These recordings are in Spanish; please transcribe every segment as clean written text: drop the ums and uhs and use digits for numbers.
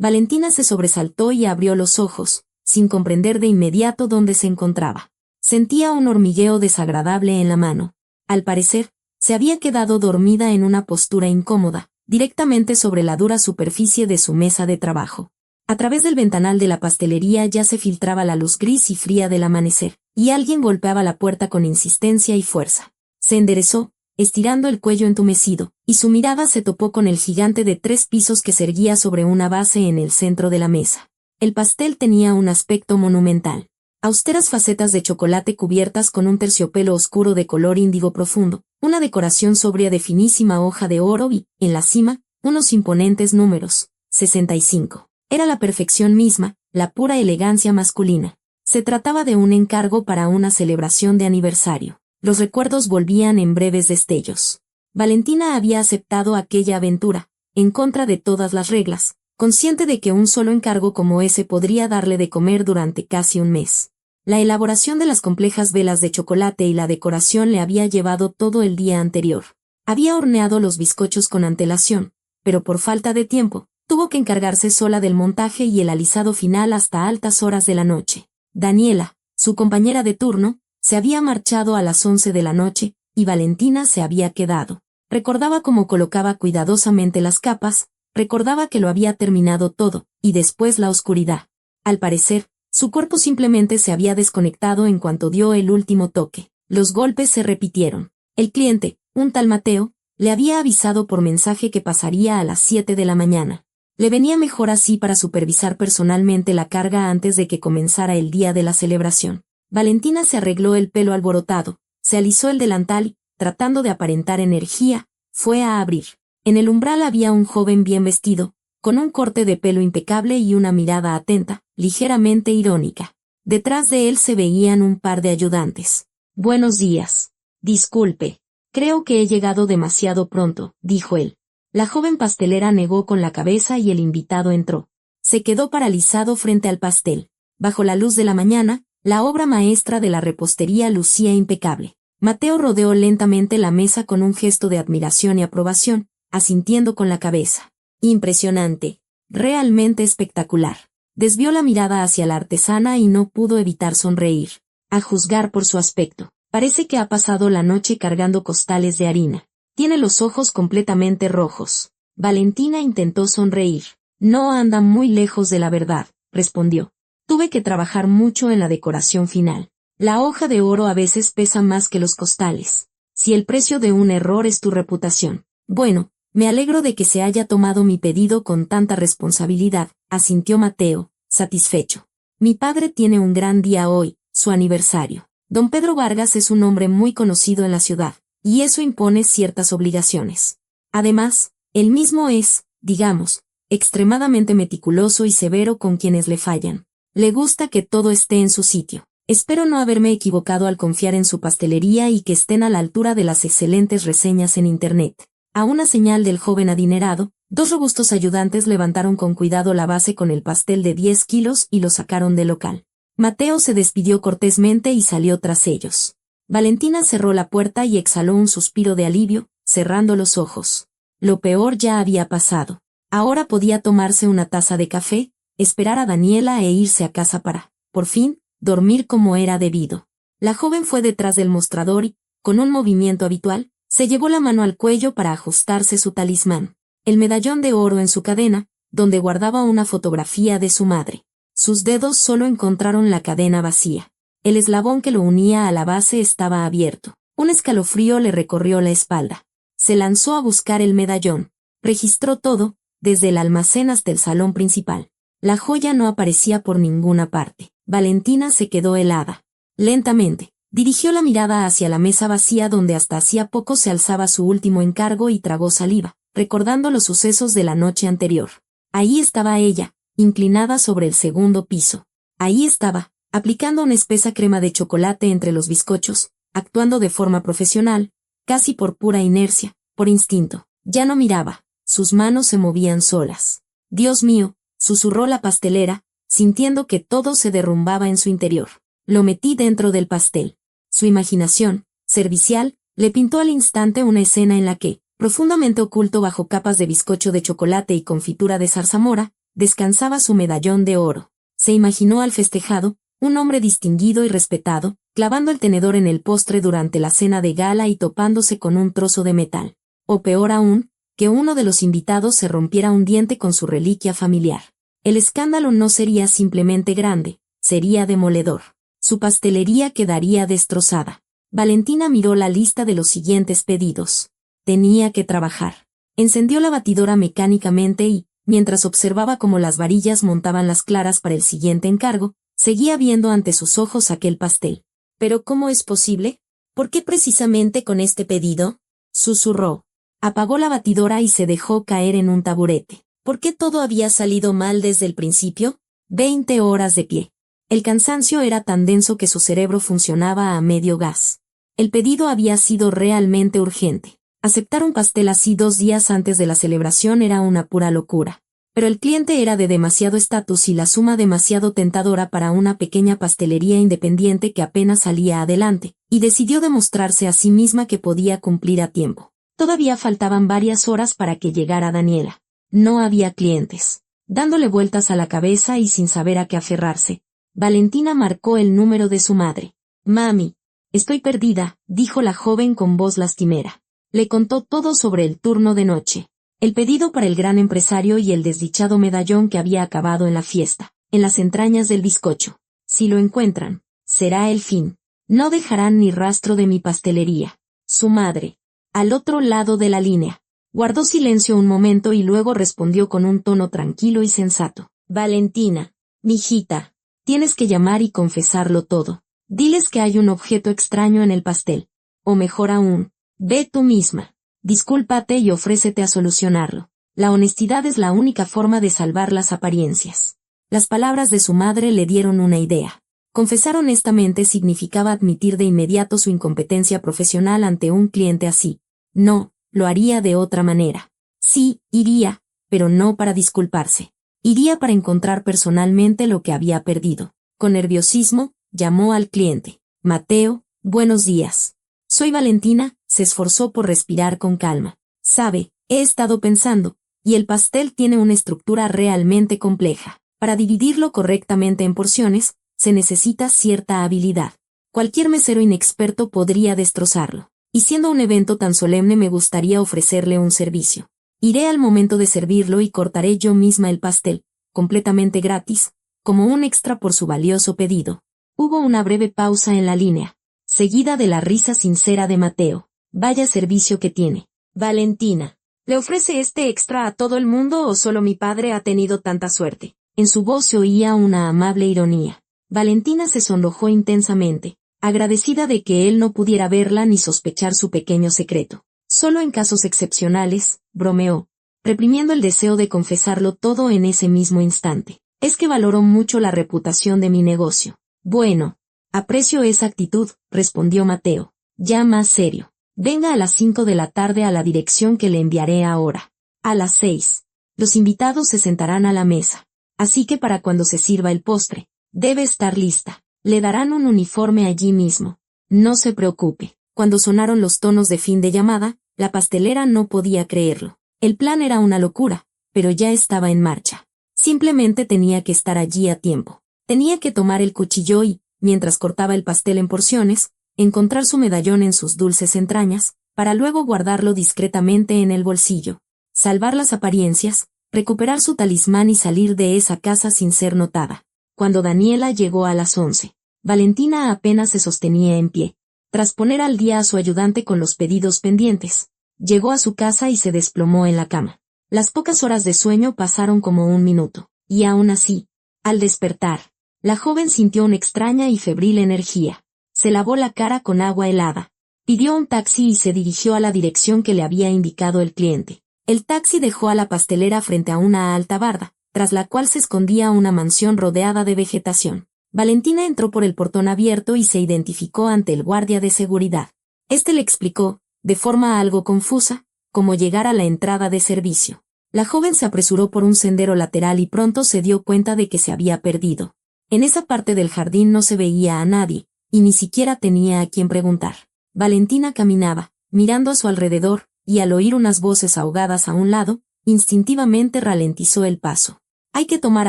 Valentina se sobresaltó y abrió los ojos, sin comprender de inmediato dónde se encontraba. Sentía un hormigueo desagradable en la mano. Al parecer, se había quedado dormida en una postura incómoda, directamente sobre la dura superficie de su mesa de trabajo. A través del ventanal de la pastelería ya se filtraba la luz gris y fría del amanecer, y alguien golpeaba la puerta con insistencia y fuerza. Se enderezó, estirando el cuello entumecido, y su mirada se topó con el gigante de 3 pisos que se erguía sobre una base en el centro de la mesa. El pastel tenía un aspecto monumental. Austeras facetas de chocolate cubiertas con un terciopelo oscuro de color índigo profundo, una decoración sobria de finísima hoja de oro y, en la cima, unos imponentes números, 65. Era la perfección misma, la pura elegancia masculina. Se trataba de un encargo para una celebración de aniversario. Los recuerdos volvían en breves destellos. Valentina había aceptado aquella aventura, en contra de todas las reglas, consciente de que un solo encargo como ese podría darle de comer durante casi un mes. La elaboración de las complejas velas de chocolate y la decoración le había llevado todo el día anterior. Había horneado los bizcochos con antelación, pero por falta de tiempo, tuvo que encargarse sola del montaje y el alisado final hasta altas horas de la noche. Daniela, su compañera de turno, se había marchado a las 11 de la noche, y Valentina se había quedado. Recordaba cómo colocaba cuidadosamente las capas, recordaba que lo había terminado todo, y después la oscuridad. Al parecer, su cuerpo simplemente se había desconectado en cuanto dio el último toque. Los golpes se repitieron. El cliente, un tal Mateo, le había avisado por mensaje que pasaría a las 7 de la mañana. Le venía mejor así para supervisar personalmente la carga antes de que comenzara el día de la celebración. Valentina se arregló el pelo alborotado, se alisó el delantal y, tratando de aparentar energía, fue a abrir. En el umbral había un joven bien vestido, con un corte de pelo impecable y una mirada atenta, ligeramente irónica. Detrás de él se veían un par de ayudantes. «Buenos días. Disculpe. Creo que he llegado demasiado pronto», dijo él. La joven pastelera negó con la cabeza y el invitado entró. Se quedó paralizado frente al pastel. Bajo la luz de la mañana, la obra maestra de la repostería lucía impecable. Mateo rodeó lentamente la mesa con un gesto de admiración y aprobación, asintiendo con la cabeza. «Impresionante. Realmente espectacular». Desvió la mirada hacia la artesana y no pudo evitar sonreír. A juzgar por su aspecto, parece que ha pasado la noche cargando costales de harina. Tiene los ojos completamente rojos. Valentina intentó sonreír. «No anda muy lejos de la verdad», respondió. «Tuve que trabajar mucho en la decoración final. La hoja de oro a veces pesa más que los costales. Si el precio de un error es tu reputación». «Bueno, me alegro de que se haya tomado mi pedido con tanta responsabilidad», asintió Mateo, satisfecho. «Mi padre tiene un gran día hoy, su aniversario. Don Pedro Vargas es un hombre muy conocido en la ciudad, y eso impone ciertas obligaciones. Además, él mismo es, digamos, extremadamente meticuloso y severo con quienes le fallan. Le gusta que todo esté en su sitio. Espero no haberme equivocado al confiar en su pastelería y que estén a la altura de las excelentes reseñas en Internet». A una señal del joven adinerado, 2 robustos ayudantes levantaron con cuidado la base con el pastel de 10 kilos y lo sacaron del local. Mateo se despidió cortésmente y salió tras ellos. Valentina cerró la puerta y exhaló un suspiro de alivio, cerrando los ojos. Lo peor ya había pasado. Ahora podía tomarse una taza de café, esperar a Daniela e irse a casa para, por fin, dormir como era debido. La joven fue detrás del mostrador y, con un movimiento habitual, se llevó la mano al cuello para ajustarse su talismán, el medallón de oro en su cadena, donde guardaba una fotografía de su madre. Sus dedos solo encontraron la cadena vacía. El eslabón que lo unía a la base estaba abierto. Un escalofrío le recorrió la espalda. Se lanzó a buscar el medallón. Registró todo, desde el almacén hasta el salón principal. La joya no aparecía por ninguna parte. Valentina se quedó helada. Lentamente, dirigió la mirada hacia la mesa vacía donde hasta hacía poco se alzaba su último encargo y tragó saliva, recordando los sucesos de la noche anterior. Ahí estaba ella, inclinada sobre el segundo piso. Ahí estaba, aplicando una espesa crema de chocolate entre los bizcochos, actuando de forma profesional, casi por pura inercia, por instinto. Ya no miraba, sus manos se movían solas. «Dios mío», susurró la pastelera, sintiendo que todo se derrumbaba en su interior. «Lo metí dentro del pastel». Su imaginación, servicial, le pintó al instante una escena en la que, profundamente oculto bajo capas de bizcocho de chocolate y confitura de zarzamora, descansaba su medallón de oro. Se imaginó al festejado, un hombre distinguido y respetado, clavando el tenedor en el postre durante la cena de gala y topándose con un trozo de metal. O peor aún, que uno de los invitados se rompiera un diente con su reliquia familiar. El escándalo no sería simplemente grande, sería demoledor. Su pastelería quedaría destrozada. Valentina miró la lista de los siguientes pedidos. Tenía que trabajar. Encendió la batidora mecánicamente y, mientras observaba cómo las varillas montaban las claras para el siguiente encargo, seguía viendo ante sus ojos aquel pastel. ¿Pero cómo es posible? ¿Por qué precisamente con este pedido? Susurró. Apagó la batidora y se dejó caer en un taburete. ¿Por qué todo había salido mal desde el principio? 20 horas de pie. El cansancio era tan denso que su cerebro funcionaba a medio gas. El pedido había sido realmente urgente. Aceptar un pastel así 2 días antes de la celebración era una pura locura. Pero el cliente era de demasiado estatus y la suma demasiado tentadora para una pequeña pastelería independiente que apenas salía adelante, y decidió demostrarse a sí misma que podía cumplir a tiempo. Todavía faltaban varias horas para que llegara Daniela. No había clientes. Dándole vueltas a la cabeza y sin saber a qué aferrarse, Valentina marcó el número de su madre. «Mami, estoy perdida», dijo la joven con voz lastimera. Le contó todo sobre el turno de noche, el pedido para el gran empresario y el desdichado medallón que había acabado en la fiesta, en las entrañas del bizcocho. Si lo encuentran, será el fin. No dejarán ni rastro de mi pastelería. Su madre, al otro lado de la línea, guardó silencio un momento y luego respondió con un tono tranquilo y sensato. «Valentina, mijita, tienes que llamar y confesarlo todo. Diles que hay un objeto extraño en el pastel. O mejor aún, ve tú misma. Discúlpate y ofrécete a solucionarlo. La honestidad es la única forma de salvar las apariencias». Las palabras de su madre le dieron una idea. Confesar honestamente significaba admitir de inmediato su incompetencia profesional ante un cliente así. No, lo haría de otra manera. Sí, iría, pero no para disculparse. Iría para encontrar personalmente lo que había perdido. Con nerviosismo, llamó al cliente. «Mateo, buenos días. Soy Valentina», se esforzó por respirar con calma. «Sabe, he estado pensando, y el pastel tiene una estructura realmente compleja. Para dividirlo correctamente en porciones, se necesita cierta habilidad. Cualquier mesero inexperto podría destrozarlo. Y siendo un evento tan solemne me gustaría ofrecerle un servicio. Iré al momento de servirlo y cortaré yo misma el pastel, completamente gratis, como un extra por su valioso pedido». Hubo una breve pausa en la línea, seguida de la risa sincera de Mateo. «Vaya servicio que tiene. Valentina, ¿le ofrece este extra a todo el mundo o solo mi padre ha tenido tanta suerte?» En su voz se oía una amable ironía. Valentina se sonrojó intensamente, agradecida de que él no pudiera verla ni sospechar su pequeño secreto. «Solo en casos excepcionales», bromeó, reprimiendo el deseo de confesarlo todo en ese mismo instante. «Es que valoro mucho la reputación de mi negocio». «Bueno, aprecio esa actitud», respondió Mateo, ya más serio. «Venga a las 5 de la tarde a la dirección que le enviaré ahora. A las 6. Los invitados se sentarán a la mesa. Así que para cuando se sirva el postre, debe estar lista. Le darán un uniforme allí mismo. No se preocupe». Cuando sonaron los tonos de fin de llamada, la pastelera no podía creerlo. El plan era una locura, pero ya estaba en marcha. Simplemente tenía que estar allí a tiempo. Tenía que tomar el cuchillo y, mientras cortaba el pastel en porciones, encontrar su medallón en sus dulces entrañas, para luego guardarlo discretamente en el bolsillo. Salvar las apariencias, recuperar su talismán y salir de esa casa sin ser notada. Cuando Daniela llegó a las 11, Valentina apenas se sostenía en pie. Tras poner al día a su ayudante con los pedidos pendientes, llegó a su casa y se desplomó en la cama. Las pocas horas de sueño pasaron como un minuto, y aún así, al despertar, la joven sintió una extraña y febril energía. Se lavó la cara con agua helada, pidió un taxi y se dirigió a la dirección que le había indicado el cliente. El taxi dejó a la pastelera frente a una alta barda, tras la cual se escondía una mansión rodeada de vegetación. Valentina entró por el portón abierto y se identificó ante el guardia de seguridad. Este le explicó, de forma algo confusa, cómo llegar a la entrada de servicio. La joven se apresuró por un sendero lateral y pronto se dio cuenta de que se había perdido. En esa parte del jardín no se veía a nadie, y ni siquiera tenía a quien preguntar. Valentina caminaba, mirando a su alrededor, y al oír unas voces ahogadas a un lado, instintivamente ralentizó el paso. Hay que tomar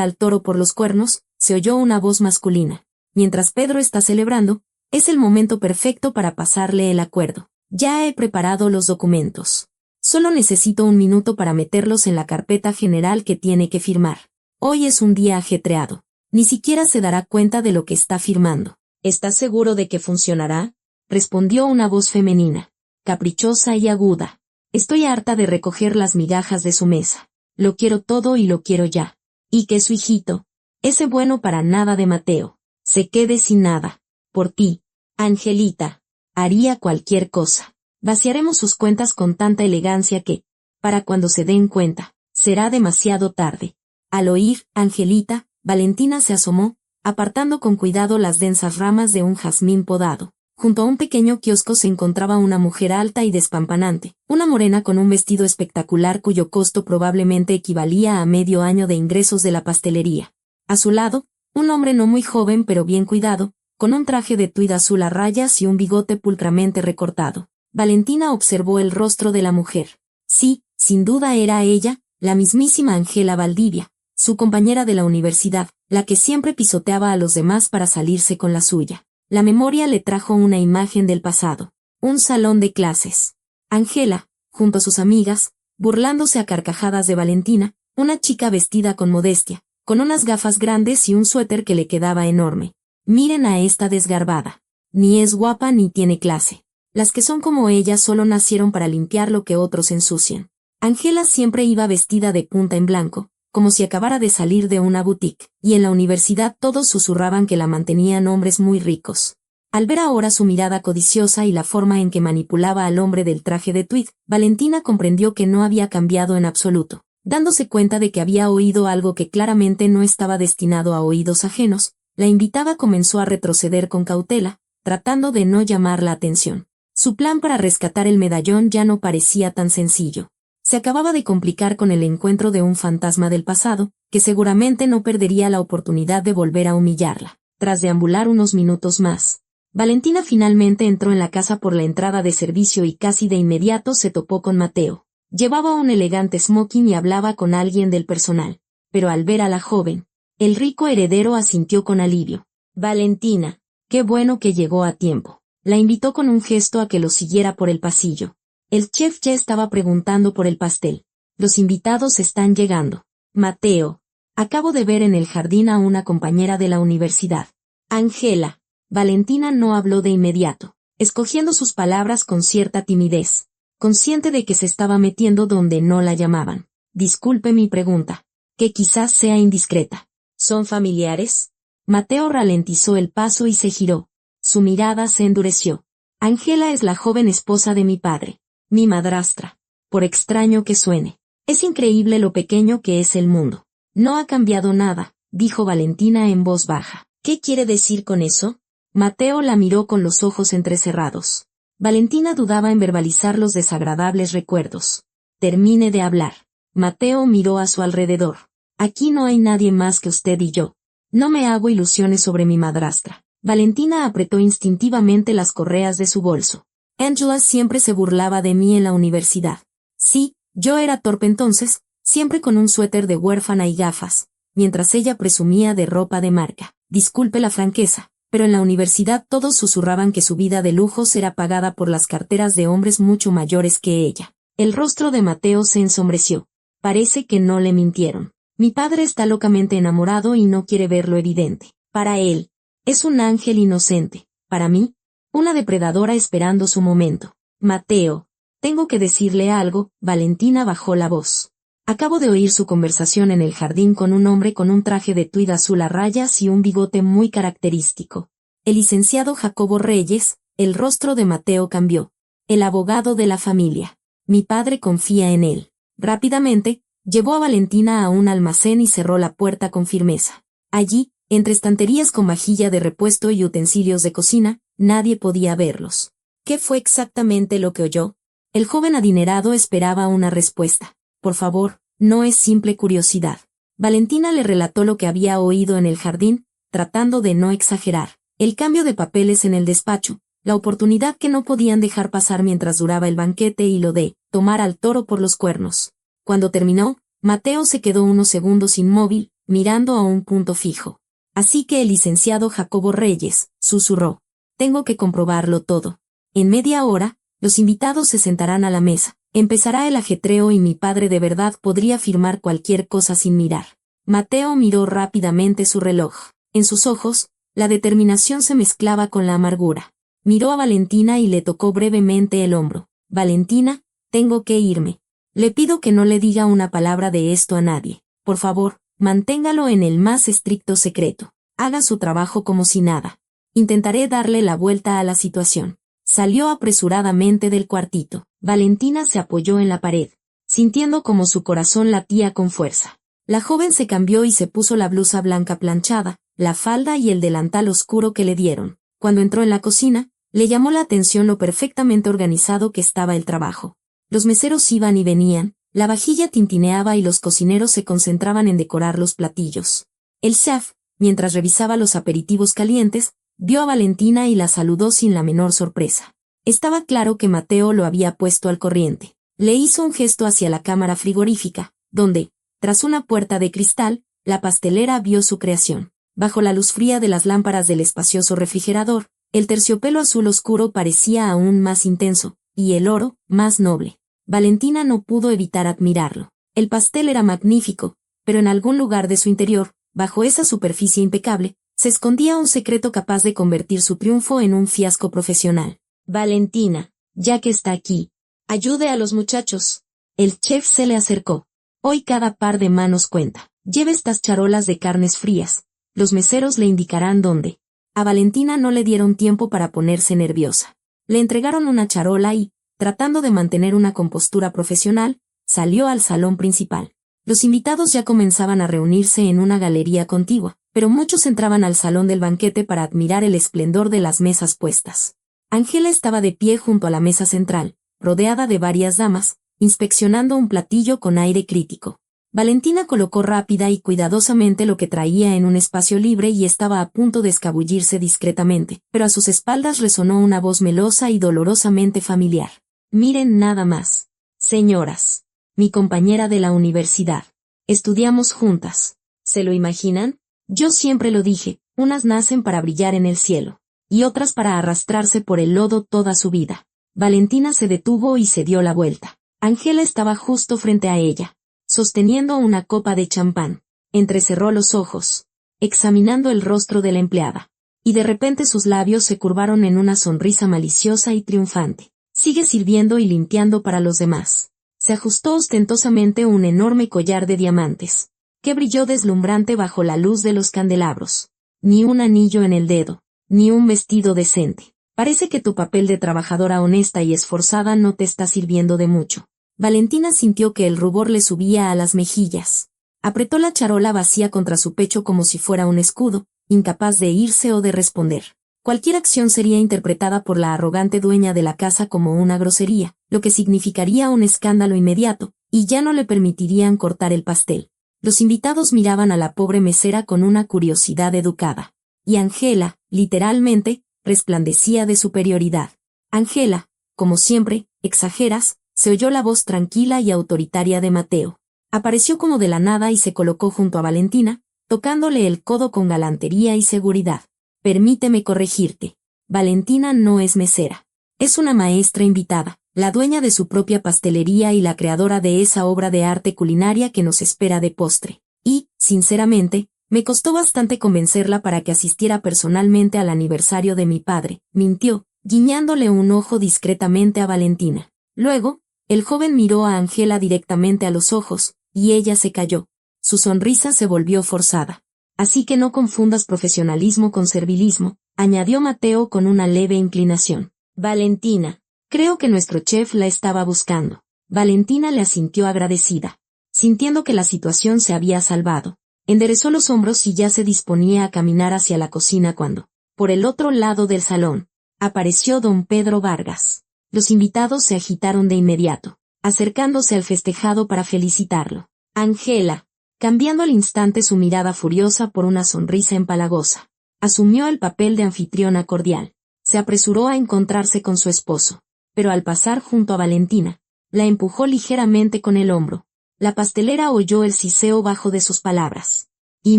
al toro por los cuernos, se oyó una voz masculina. Mientras Pedro está celebrando, es el momento perfecto para pasarle el acuerdo. Ya he preparado los documentos. Solo necesito un minuto para meterlos en la carpeta general que tiene que firmar. Hoy es un día ajetreado. Ni siquiera se dará cuenta de lo que está firmando. ¿Estás seguro de que funcionará? Respondió una voz femenina, caprichosa y aguda. Estoy harta de recoger las migajas de su mesa. Lo quiero todo y lo quiero ya. Y que su hijito, ese bueno para nada de Mateo, se quede sin nada. Por ti, Angelita, haría cualquier cosa. Vaciaremos sus cuentas con tanta elegancia que, para cuando se den cuenta, será demasiado tarde. Al oír, Angelita, Valentina se asomó, apartando con cuidado las densas ramas de un jazmín podado. Junto a un pequeño kiosco se encontraba una mujer alta y despampanante, una morena con un vestido espectacular cuyo costo probablemente equivalía a medio año de ingresos de la pastelería. A su lado, un hombre no muy joven pero bien cuidado, con un traje de tuid azul a rayas y un bigote pulcramente recortado. Valentina observó el rostro de la mujer. Sí, sin duda era ella, la mismísima Ángela Valdivia, su compañera de la universidad, la que siempre pisoteaba a los demás para salirse con la suya. La memoria le trajo una imagen del pasado. Un salón de clases. Ángela, junto a sus amigas, burlándose a carcajadas de Valentina, una chica vestida con modestia, con unas gafas grandes y un suéter que le quedaba enorme. Miren a esta desgarbada. Ni es guapa ni tiene clase. Las que son como ella solo nacieron para limpiar lo que otros ensucian. Ángela siempre iba vestida de punta en blanco, como si acabara de salir de una boutique, y en la universidad todos susurraban que la mantenían hombres muy ricos. Al ver ahora su mirada codiciosa y la forma en que manipulaba al hombre del traje de tuid, Valentina comprendió que no había cambiado en absoluto. Dándose cuenta de que había oído algo que claramente no estaba destinado a oídos ajenos, la invitada comenzó a retroceder con cautela, tratando de no llamar la atención. Su plan para rescatar el medallón ya no parecía tan sencillo. Se acababa de complicar con el encuentro de un fantasma del pasado, que seguramente no perdería la oportunidad de volver a humillarla. Tras deambular unos minutos más, Valentina finalmente entró en la casa por la entrada de servicio y casi de inmediato se topó con Mateo. Llevaba un elegante smoking y hablaba con alguien del personal, pero al ver a la joven, el rico heredero asintió con alivio. Valentina, qué bueno que llegó a tiempo. La invitó con un gesto a que lo siguiera por el pasillo. El chef ya estaba preguntando por el pastel. Los invitados están llegando. Mateo, acabo de ver en el jardín a una compañera de la universidad. Ángela. Valentina no habló de inmediato, escogiendo sus palabras con cierta timidez, consciente de que se estaba metiendo donde no la llamaban. Disculpe mi pregunta, que quizás sea indiscreta. ¿Son familiares? Mateo ralentizó el paso y se giró. Su mirada se endureció. Ángela es la joven esposa de mi padre. Mi madrastra. Por extraño que suene. Es increíble lo pequeño que es el mundo. No ha cambiado nada, dijo Valentina en voz baja. ¿Qué quiere decir con eso? Mateo la miró con los ojos entrecerrados. Valentina dudaba en verbalizar los desagradables recuerdos. Termine de hablar. Mateo miró a su alrededor. Aquí no hay nadie más que usted y yo. No me hago ilusiones sobre mi madrastra. Valentina apretó instintivamente las correas de su bolso. Angela siempre se burlaba de mí en la universidad. Sí, yo era torpe entonces, siempre con un suéter de huérfana y gafas, mientras ella presumía de ropa de marca. Disculpe la franqueza, pero en la universidad todos susurraban que su vida de lujos era pagada por las carteras de hombres mucho mayores que ella. El rostro de Mateo se ensombreció. Parece que no le mintieron. Mi padre está locamente enamorado y no quiere ver lo evidente. Para él, es un ángel inocente. Para mí, una depredadora esperando su momento. Mateo, tengo que decirle algo. Valentina bajó la voz. Acabo de oír su conversación en el jardín con un hombre con un traje de tuid azul a rayas y un bigote muy característico. El licenciado Jacobo Reyes. El rostro de Mateo cambió. El abogado de la familia. Mi padre confía en él. Rápidamente, llevó a Valentina a un almacén y cerró la puerta con firmeza. Allí, entre estanterías con vajilla de repuesto y utensilios de cocina, nadie podía verlos. ¿Qué fue exactamente lo que oyó? El joven adinerado esperaba una respuesta. Por favor, no es simple curiosidad. Valentina le relató lo que había oído en el jardín, tratando de no exagerar. El cambio de papeles en el despacho, la oportunidad que no podían dejar pasar mientras duraba el banquete y lo de tomar al toro por los cuernos. Cuando terminó, Mateo se quedó unos segundos inmóvil, mirando a un punto fijo. Así que el licenciado Jacobo Reyes, susurró. Tengo que comprobarlo todo. En media hora, los invitados se sentarán a la mesa. Empezará el ajetreo y mi padre de verdad podría firmar cualquier cosa sin mirar. Mateo miró rápidamente su reloj. En sus ojos, la determinación se mezclaba con la amargura. Miró a Valentina y le tocó brevemente el hombro. Valentina, tengo que irme. Le pido que no le diga una palabra de esto a nadie. Por favor, manténgalo en el más estricto secreto. Haga su trabajo como si nada. Intentaré darle la vuelta a la situación. Salió apresuradamente del cuartito. Valentina se apoyó en la pared, sintiendo como su corazón latía con fuerza. La joven se cambió y se puso la blusa blanca planchada, la falda y el delantal oscuro que le dieron. Cuando entró en la cocina, le llamó la atención lo perfectamente organizado que estaba el trabajo. Los meseros iban y venían, la vajilla tintineaba y los cocineros se concentraban en decorar los platillos. El chef, mientras revisaba los aperitivos calientes, vio a Valentina y la saludó sin la menor sorpresa. Estaba claro que Mateo lo había puesto al corriente. Le hizo un gesto hacia la cámara frigorífica, donde, tras una puerta de cristal, la pastelera vio su creación. Bajo la luz fría de las lámparas del espacioso refrigerador, el terciopelo azul oscuro parecía aún más intenso, y el oro, más noble. Valentina no pudo evitar admirarlo. El pastel era magnífico, pero en algún lugar de su interior, bajo esa superficie impecable, se escondía un secreto capaz de convertir su triunfo en un fiasco profesional. Valentina, ya que está aquí, ayude a los muchachos. El chef se le acercó. Hoy cada par de manos cuenta. Lleve estas charolas de carnes frías. Los meseros le indicarán dónde. A Valentina no le dieron tiempo para ponerse nerviosa. Le entregaron una charola y, tratando de mantener una compostura profesional, salió al salón principal. Los invitados ya comenzaban a reunirse en una galería contigua, pero muchos entraban al salón del banquete para admirar el esplendor de las mesas puestas. Ángela estaba de pie junto a la mesa central, rodeada de varias damas, inspeccionando un platillo con aire crítico. Valentina colocó rápida y cuidadosamente lo que traía en un espacio libre y estaba a punto de escabullirse discretamente, pero a sus espaldas resonó una voz melosa y dolorosamente familiar. Miren nada más. Señoras. Mi compañera de la universidad. Estudiamos juntas. ¿Se lo imaginan? Yo siempre lo dije, unas nacen para brillar en el cielo, y otras para arrastrarse por el lodo toda su vida. Valentina se detuvo y se dio la vuelta. Ángela estaba justo frente a ella, sosteniendo una copa de champán. Entrecerró los ojos, examinando el rostro de la empleada, y de repente sus labios se curvaron en una sonrisa maliciosa y triunfante. Sigue sirviendo y limpiando para los demás. Se ajustó ostentosamente un enorme collar de diamantes, que brilló deslumbrante bajo la luz de los candelabros. Ni un anillo en el dedo, ni un vestido decente. Parece que tu papel de trabajadora honesta y esforzada no te está sirviendo de mucho. Valentina sintió que el rubor le subía a las mejillas. Apretó la charola vacía contra su pecho como si fuera un escudo, incapaz de irse o de responder. Cualquier acción sería interpretada por la arrogante dueña de la casa como una grosería, lo que significaría un escándalo inmediato, y ya no le permitirían cortar el pastel. Los invitados miraban a la pobre mesera con una curiosidad educada. Y Ángela, literalmente, resplandecía de superioridad. Ángela, como siempre, exageras, se oyó la voz tranquila y autoritaria de Mateo. Apareció como de la nada y se colocó junto a Valentina, tocándole el codo con galantería y seguridad. Permíteme corregirte. Valentina no es mesera. Es una maestra invitada, la dueña de su propia pastelería y la creadora de esa obra de arte culinaria que nos espera de postre. Y, sinceramente, me costó bastante convencerla para que asistiera personalmente al aniversario de mi padre, mintió, guiñándole un ojo discretamente a Valentina. Luego, el joven miró a Ángela directamente a los ojos, y ella se calló. Su sonrisa se volvió forzada. Así que no confundas profesionalismo con servilismo, añadió Mateo con una leve inclinación. Valentina, creo que nuestro chef la estaba buscando. Valentina le asintió agradecida. Sintiendo que la situación se había salvado, enderezó los hombros y ya se disponía a caminar hacia la cocina cuando, por el otro lado del salón, apareció don Pedro Vargas. Los invitados se agitaron de inmediato, acercándose al festejado para felicitarlo. Ángela, cambiando al instante su mirada furiosa por una sonrisa empalagosa, asumió el papel de anfitriona cordial. Se apresuró a encontrarse con su esposo, pero al pasar junto a Valentina, la empujó ligeramente con el hombro. La pastelera oyó el siseo bajo de sus palabras. Y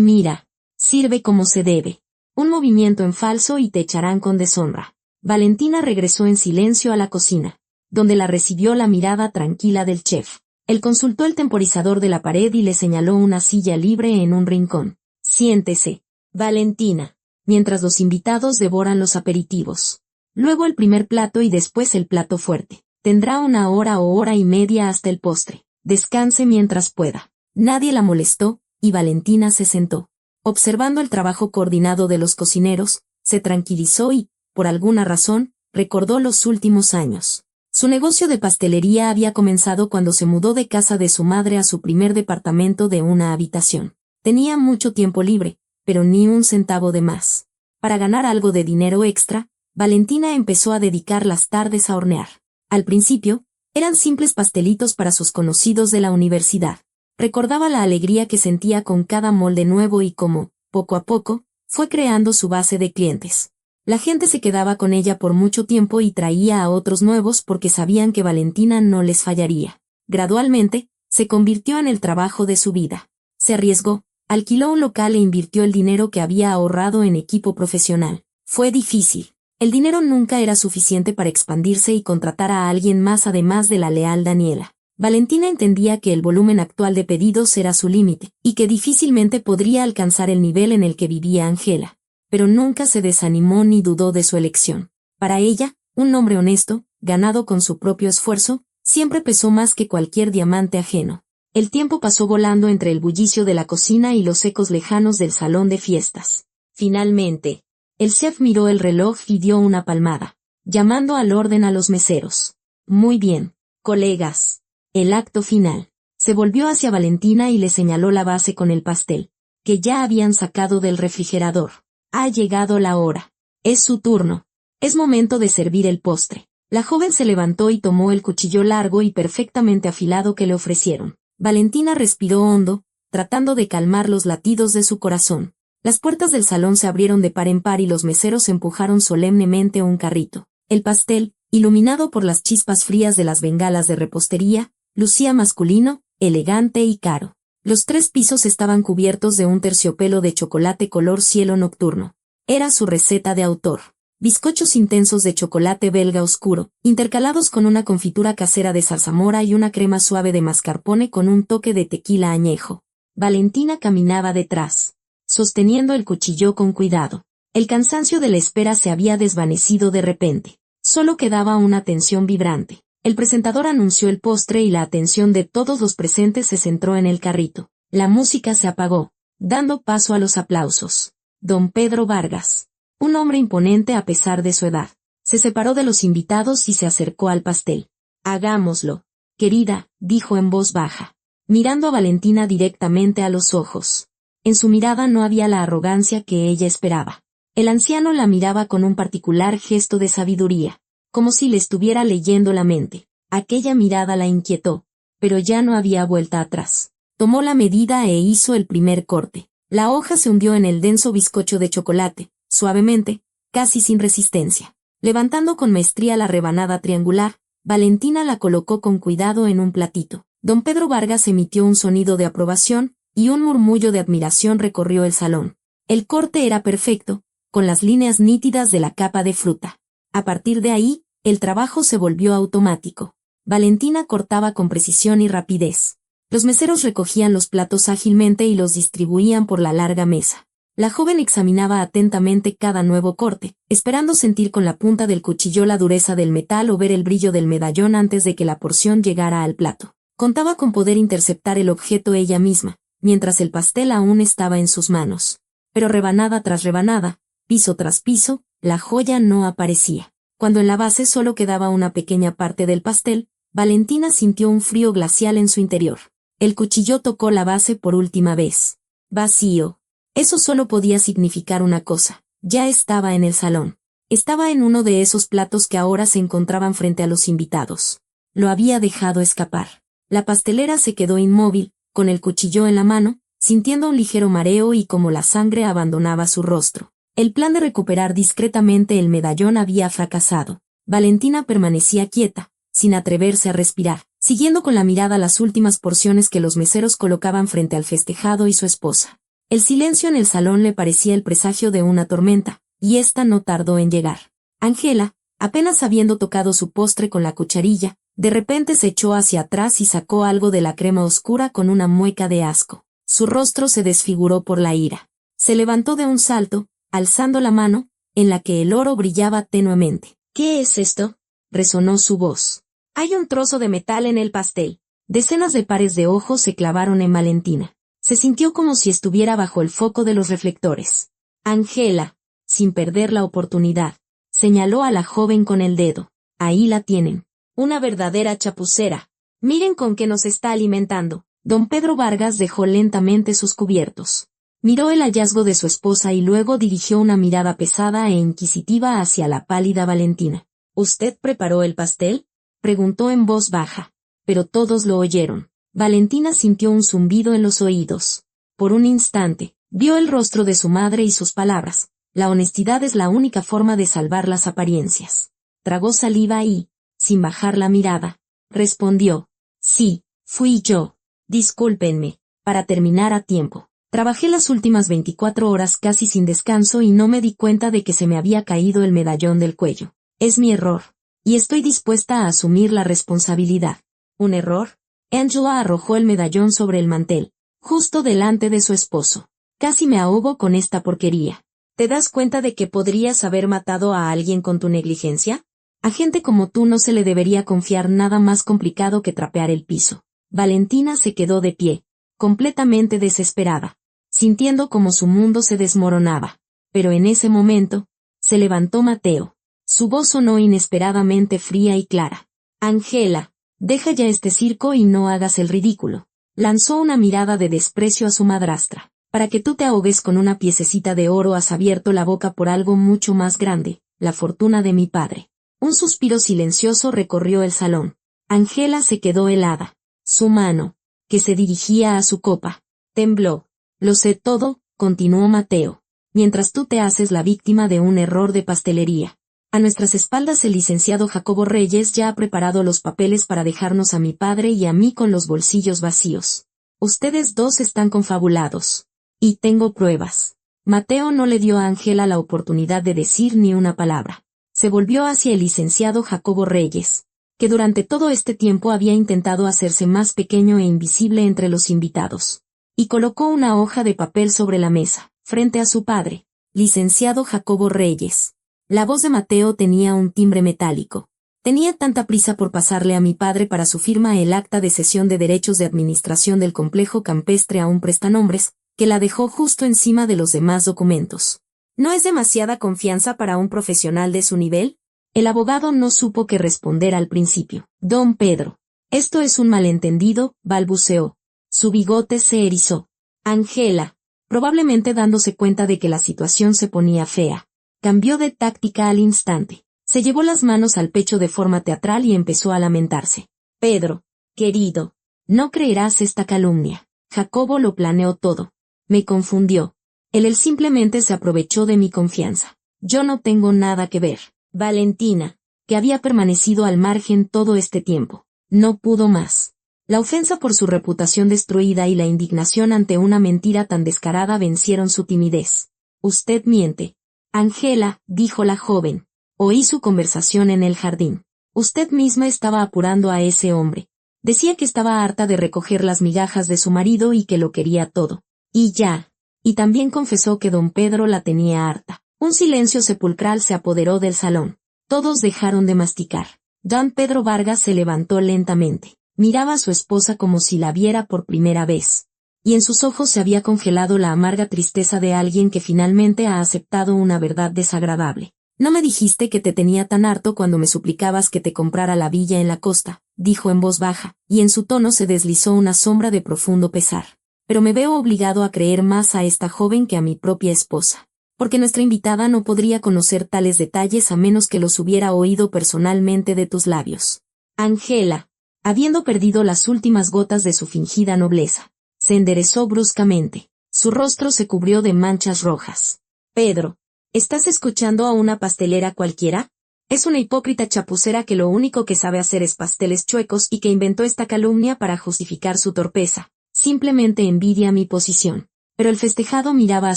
mira, sirve como se debe. Un movimiento en falso y te echarán con deshonra. Valentina regresó en silencio a la cocina, donde la recibió la mirada tranquila del chef. Él consultó el temporizador de la pared y le señaló una silla libre en un rincón. Siéntese, Valentina, mientras los invitados devoran los aperitivos. Luego el primer plato y después el plato fuerte. Tendrá una hora o hora y media hasta el postre. Descanse mientras pueda. Nadie la molestó, y Valentina se sentó. Observando el trabajo coordinado de los cocineros, se tranquilizó y, por alguna razón, recordó los últimos años. Su negocio de pastelería había comenzado cuando se mudó de casa de su madre a su primer departamento de una habitación. Tenía mucho tiempo libre, pero ni un centavo de más. Para ganar algo de dinero extra, Valentina empezó a dedicar las tardes a hornear. Al principio, eran simples pastelitos para sus conocidos de la universidad. Recordaba la alegría que sentía con cada molde nuevo y cómo, poco a poco, fue creando su base de clientes. La gente se quedaba con ella por mucho tiempo y traía a otros nuevos porque sabían que Valentina no les fallaría. Gradualmente, se convirtió en el trabajo de su vida. Se arriesgó, alquiló un local e invirtió el dinero que había ahorrado en equipo profesional. Fue difícil. El dinero nunca era suficiente para expandirse y contratar a alguien más además de la leal Daniela. Valentina entendía que el volumen actual de pedidos era su límite, y que difícilmente podría alcanzar el nivel en el que vivía Ángela. Pero nunca se desanimó ni dudó de su elección. Para ella, un nombre honesto, ganado con su propio esfuerzo, siempre pesó más que cualquier diamante ajeno. El tiempo pasó volando entre el bullicio de la cocina y los ecos lejanos del salón de fiestas. Finalmente, el chef miró el reloj y dio una palmada, llamando al orden a los meseros. Muy bien, colegas. El acto final. Se volvió hacia Valentina y le señaló la base con el pastel, que ya habían sacado del refrigerador. Ha llegado la hora. Es su turno. Es momento de servir el postre. La joven se levantó y tomó el cuchillo largo y perfectamente afilado que le ofrecieron. Valentina respiró hondo, tratando de calmar los latidos de su corazón. Las puertas del salón se abrieron de par en par y los meseros empujaron solemnemente un carrito. El pastel, iluminado por las chispas frías de las bengalas de repostería, lucía masculino, elegante y caro. Los 3 pisos estaban cubiertos de un terciopelo de chocolate color cielo nocturno. Era su receta de autor. Bizcochos intensos de chocolate belga oscuro, intercalados con una confitura casera de zarzamora y una crema suave de mascarpone con un toque de tequila añejo. Valentina caminaba detrás, sosteniendo el cuchillo con cuidado. El cansancio de la espera se había desvanecido de repente. Solo quedaba una tensión vibrante. El presentador anunció el postre y la atención de todos los presentes se centró en el carrito. La música se apagó, dando paso a los aplausos. Don Pedro Vargas, un hombre imponente a pesar de su edad, se separó de los invitados y se acercó al pastel. Hagámoslo, querida, dijo en voz baja, mirando a Valentina directamente a los ojos. En su mirada no había la arrogancia que ella esperaba. El anciano la miraba con un particular gesto de sabiduría, como si le estuviera leyendo la mente. Aquella mirada la inquietó, pero ya no había vuelta atrás. Tomó la medida e hizo el primer corte. La hoja se hundió en el denso bizcocho de chocolate, suavemente, casi sin resistencia. Levantando con maestría la rebanada triangular, Valentina la colocó con cuidado en un platito. Don Pedro Vargas emitió un sonido de aprobación, y un murmullo de admiración recorrió el salón. El corte era perfecto, con las líneas nítidas de la capa de fruta. A partir de ahí, el trabajo se volvió automático. Valentina cortaba con precisión y rapidez. Los meseros recogían los platos ágilmente y los distribuían por la larga mesa. La joven examinaba atentamente cada nuevo corte, esperando sentir con la punta del cuchillo la dureza del metal o ver el brillo del medallón antes de que la porción llegara al plato. Contaba con poder interceptar el objeto ella misma, mientras el pastel aún estaba en sus manos. Pero rebanada tras rebanada, piso tras piso, la joya no aparecía. Cuando en la base solo quedaba una pequeña parte del pastel, Valentina sintió un frío glacial en su interior. El cuchillo tocó la base por última vez. Vacío. Eso solo podía significar una cosa. Ya estaba en el salón. Estaba en uno de esos platos que ahora se encontraban frente a los invitados. Lo había dejado escapar. La pastelera se quedó inmóvil, con el cuchillo en la mano, sintiendo un ligero mareo y como la sangre abandonaba su rostro. El plan de recuperar discretamente el medallón había fracasado. Valentina permanecía quieta, sin atreverse a respirar, siguiendo con la mirada las últimas porciones que los meseros colocaban frente al festejado y su esposa. El silencio en el salón le parecía el presagio de una tormenta, y ésta no tardó en llegar. Ángela, apenas habiendo tocado su postre con la cucharilla, de repente se echó hacia atrás y sacó algo de la crema oscura con una mueca de asco. Su rostro se desfiguró por la ira. Se levantó de un salto, alzando la mano, en la que el oro brillaba tenuemente. «¿Qué es esto?», resonó su voz. «Hay un trozo de metal en el pastel». Decenas de pares de ojos se clavaron en Valentina. Se sintió como si estuviera bajo el foco de los reflectores. Ángela, sin perder la oportunidad, señaló a la joven con el dedo. «Ahí la tienen. Una verdadera chapucera. Miren con qué nos está alimentando». Don Pedro Vargas dejó lentamente sus cubiertos. Miró el hallazgo de su esposa y luego dirigió una mirada pesada e inquisitiva hacia la pálida Valentina. «¿Usted preparó el pastel?», preguntó en voz baja. Pero todos lo oyeron. Valentina sintió un zumbido en los oídos. Por un instante, vio el rostro de su madre y sus palabras. La honestidad es la única forma de salvar las apariencias. Tragó saliva y, sin bajar la mirada, respondió: «Sí, fui yo. Discúlpenme». Para terminar a tiempo. Trabajé las últimas 24 horas casi sin descanso y no me di cuenta de que se me había caído el medallón del cuello. Es mi error. Y estoy dispuesta a asumir la responsabilidad. ¿Un error? Angela arrojó el medallón sobre el mantel, justo delante de su esposo. «Casi me ahogo con esta porquería. ¿Te das cuenta de que podrías haber matado a alguien con tu negligencia? A gente como tú no se le debería confiar nada más complicado que trapear el piso». Valentina se quedó de pie, completamente desesperada, sintiendo como su mundo se desmoronaba. Pero en ese momento, se levantó Mateo. Su voz sonó inesperadamente fría y clara. «Ángela, deja ya este circo y no hagas el ridículo». Lanzó una mirada de desprecio a su madrastra. «Para que tú te ahogues con una piececita de oro has abierto la boca por algo mucho más grande, la fortuna de mi padre». Un suspiro silencioso recorrió el salón. Ángela se quedó helada. Su mano, que se dirigía a su copa, tembló. «Lo sé todo», continuó Mateo, «mientras tú te haces la víctima de un error de pastelería. A nuestras espaldas el licenciado Jacobo Reyes ya ha preparado los papeles para dejarnos a mi padre y a mí con los bolsillos vacíos. Ustedes dos están confabulados. Y tengo pruebas». Mateo no le dio a Ángela la oportunidad de decir ni una palabra. Se volvió hacia el licenciado Jacobo Reyes, que durante todo este tiempo había intentado hacerse más pequeño e invisible entre los invitados, y colocó una hoja de papel sobre la mesa, frente a su padre. «Licenciado Jacobo Reyes». La voz de Mateo tenía un timbre metálico. Tenía tanta prisa por pasarle a mi padre para su firma el acta de cesión de derechos de administración del complejo campestre a un prestanombres, que la dejó justo encima de los demás documentos. ¿No es demasiada confianza para un profesional de su nivel? El abogado no supo qué responder al principio. «Don Pedro, esto es un malentendido», balbuceó. Su bigote se erizó. Ángela, probablemente dándose cuenta de que la situación se ponía fea, cambió de táctica al instante. Se llevó las manos al pecho de forma teatral y empezó a lamentarse. «Pedro, querido, no creerás esta calumnia. Jacobo lo planeó todo. Me confundió. Él simplemente se aprovechó de mi confianza. Yo no tengo nada que ver». Valentina, que había permanecido al margen todo este tiempo, no pudo más. La ofensa por su reputación destruida y la indignación ante una mentira tan descarada vencieron su timidez. «Usted miente». «Ángela», dijo la joven. «Oí su conversación en el jardín. Usted misma estaba apurando a ese hombre. Decía que estaba harta de recoger las migajas de su marido y que lo quería todo. Y ya». Y también confesó que don Pedro la tenía harta. Un silencio sepulcral se apoderó del salón. Todos dejaron de masticar. Don Pedro Vargas se levantó lentamente. Miraba a su esposa como si la viera por primera vez. Y en sus ojos se había congelado la amarga tristeza de alguien que finalmente ha aceptado una verdad desagradable. «No me dijiste que te tenía tan harto cuando me suplicabas que te comprara la villa en la costa», dijo en voz baja, y en su tono se deslizó una sombra de profundo pesar. «Pero me veo obligado a creer más a esta joven que a mi propia esposa. Porque nuestra invitada no podría conocer tales detalles a menos que los hubiera oído personalmente de tus labios». Ángela, habiendo perdido las últimas gotas de su fingida nobleza, se enderezó bruscamente. Su rostro se cubrió de manchas rojas. «Pedro, ¿estás escuchando a una pastelera cualquiera? Es una hipócrita chapucera que lo único que sabe hacer es pasteles chuecos y que inventó esta calumnia para justificar su torpeza. Simplemente envidia mi posición. Pero el festejado miraba a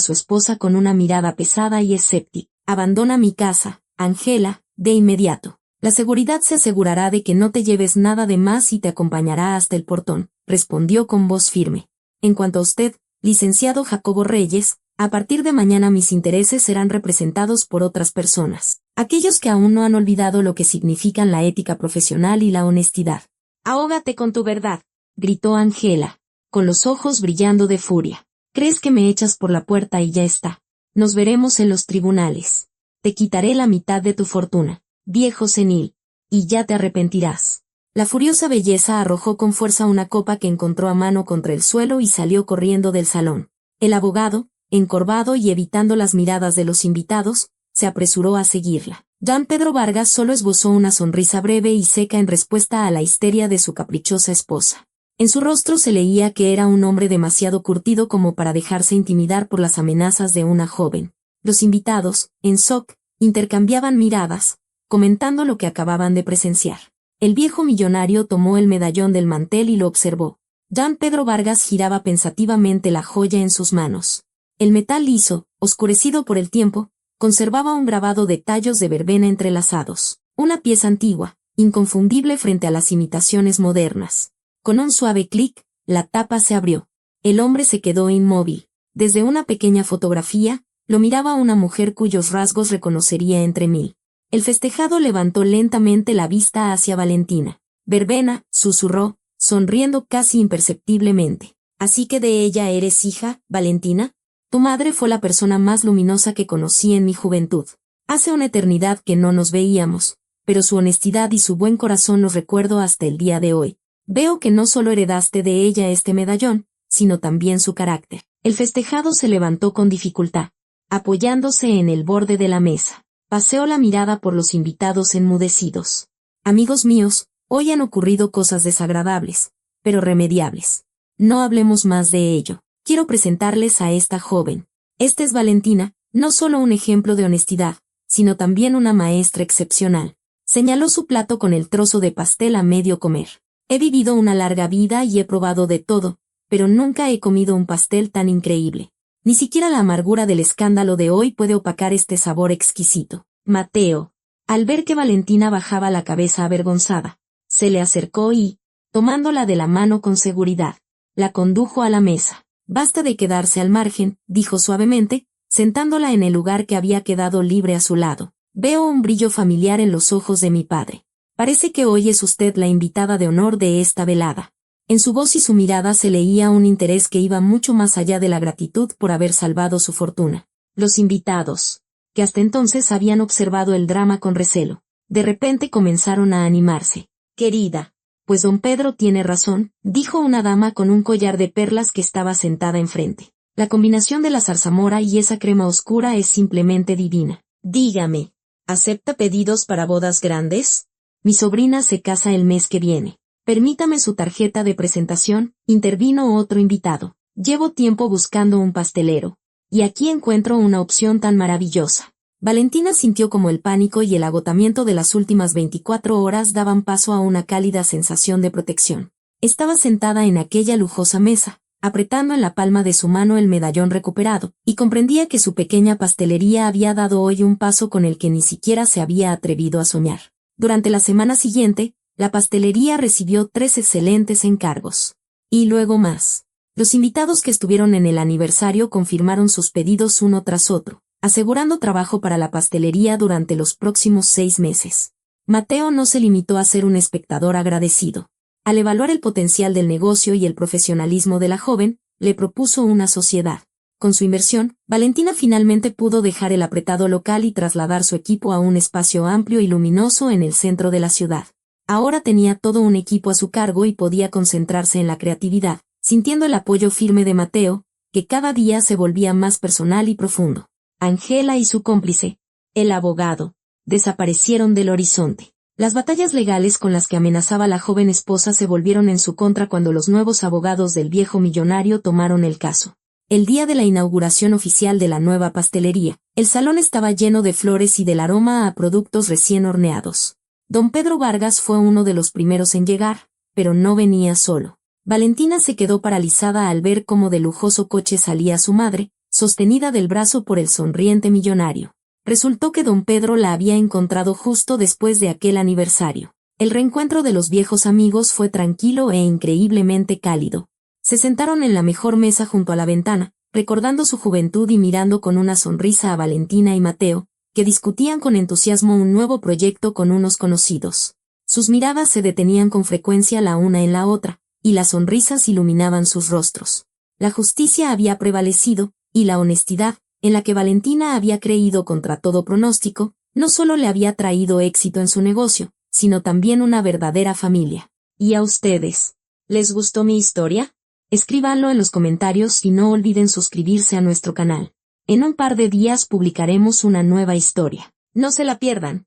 su esposa con una mirada pesada y escéptica. Abandona mi casa, Angela, de inmediato. La seguridad se asegurará de que no te lleves nada de más y te acompañará hasta el portón, respondió con voz firme. En cuanto a usted, licenciado Jacobo Reyes, a partir de mañana mis intereses serán representados por otras personas, aquellos que aún no han olvidado lo que significan la ética profesional y la honestidad. Ahógate con tu verdad, gritó Angela, con los ojos brillando de furia. ¿Crees que me echas por la puerta y ya está? Nos veremos en los tribunales. Te quitaré la mitad de tu fortuna, viejo senil, y ya te arrepentirás. La furiosa belleza arrojó con fuerza una copa que encontró a mano contra el suelo y salió corriendo del salón. El abogado, encorvado y evitando las miradas de los invitados, se apresuró a seguirla. Don Pedro Vargas solo esbozó una sonrisa breve y seca en respuesta a la histeria de su caprichosa esposa. En su rostro se leía que era un hombre demasiado curtido como para dejarse intimidar por las amenazas de una joven. Los invitados, en shock, intercambiaban miradas, comentando lo que acababan de presenciar. El viejo millonario tomó el medallón del mantel y lo observó. Don Pedro Vargas giraba pensativamente la joya en sus manos. El metal liso, oscurecido por el tiempo, conservaba un grabado de tallos de verbena entrelazados. Una pieza antigua, inconfundible frente a las imitaciones modernas. Con un suave clic, la tapa se abrió. El hombre se quedó inmóvil. Desde una pequeña fotografía, lo miraba una mujer cuyos rasgos reconocería entre mil. El festejado levantó lentamente la vista hacia Valentina. Verbena, susurró, sonriendo casi imperceptiblemente. ¿Así que de ella eres hija, Valentina? Tu madre fue la persona más luminosa que conocí en mi juventud. Hace una eternidad que no nos veíamos, pero su honestidad y su buen corazón los recuerdo hasta el día de hoy. Veo que no solo heredaste de ella este medallón, sino también su carácter. El festejado se levantó con dificultad, apoyándose en el borde de la mesa. Paseó la mirada por los invitados enmudecidos. Amigos míos, hoy han ocurrido cosas desagradables, pero remediables. No hablemos más de ello. Quiero presentarles a esta joven. Esta es Valentina, no solo un ejemplo de honestidad, sino también una maestra excepcional. Señaló su plato con el trozo de pastel a medio comer. He vivido una larga vida y he probado de todo, pero nunca he comido un pastel tan increíble. Ni siquiera la amargura del escándalo de hoy puede opacar este sabor exquisito. Mateo, al ver que Valentina bajaba la cabeza avergonzada, se le acercó y, tomándola de la mano con seguridad, la condujo a la mesa. Basta de quedarse al margen, dijo suavemente, sentándola en el lugar que había quedado libre a su lado. Veo un brillo familiar en los ojos de mi padre. Parece que hoy es usted la invitada de honor de esta velada. En su voz y su mirada se leía un interés que iba mucho más allá de la gratitud por haber salvado su fortuna. Los invitados, que hasta entonces habían observado el drama con recelo, de repente comenzaron a animarse. Querida, pues don Pedro tiene razón, dijo una dama con un collar de perlas que estaba sentada enfrente. La combinación de la zarzamora y esa crema oscura es simplemente divina. Dígame, ¿acepta pedidos para bodas grandes? Mi sobrina se casa el mes que viene. Permítame su tarjeta de presentación, intervino otro invitado. Llevo tiempo buscando un pastelero. Y aquí encuentro una opción tan maravillosa. Valentina sintió como el pánico y el agotamiento de las últimas 24 horas daban paso a una cálida sensación de protección. Estaba sentada en aquella lujosa mesa, apretando en la palma de su mano el medallón recuperado, y comprendía que su pequeña pastelería había dado hoy un paso con el que ni siquiera se había atrevido a soñar. Durante la semana siguiente, la pastelería recibió 3 excelentes encargos. Y luego más. Los invitados que estuvieron en el aniversario confirmaron sus pedidos uno tras otro, asegurando trabajo para la pastelería durante los próximos 6 meses. Mateo no se limitó a ser un espectador agradecido. Al evaluar el potencial del negocio y el profesionalismo de la joven, le propuso una sociedad. Con su inversión, Valentina finalmente pudo dejar el apretado local y trasladar su equipo a un espacio amplio y luminoso en el centro de la ciudad. Ahora tenía todo un equipo a su cargo y podía concentrarse en la creatividad, sintiendo el apoyo firme de Mateo, que cada día se volvía más personal y profundo. Angela y su cómplice, el abogado, desaparecieron del horizonte. Las batallas legales con las que amenazaba la joven esposa se volvieron en su contra cuando los nuevos abogados del viejo millonario tomaron el caso. El día de la inauguración oficial de la nueva pastelería, el salón estaba lleno de flores y del aroma a productos recién horneados. Don Pedro Vargas fue uno de los primeros en llegar, pero no venía solo. Valentina se quedó paralizada al ver cómo del lujoso coche salía su madre, sostenida del brazo por el sonriente millonario. Resultó que don Pedro la había encontrado justo después de aquel aniversario. El reencuentro de los viejos amigos fue tranquilo e increíblemente cálido. Se sentaron en la mejor mesa junto a la ventana, recordando su juventud y mirando con una sonrisa a Valentina y Mateo, que discutían con entusiasmo un nuevo proyecto con unos conocidos. Sus miradas se detenían con frecuencia la una en la otra, y las sonrisas iluminaban sus rostros. La justicia había prevalecido, y la honestidad, en la que Valentina había creído contra todo pronóstico, no solo le había traído éxito en su negocio, sino también una verdadera familia. ¿Y a ustedes? ¿Les gustó mi historia? Escríbanlo en los comentarios y no olviden suscribirse a nuestro canal. En un par de días publicaremos una nueva historia. No se la pierdan.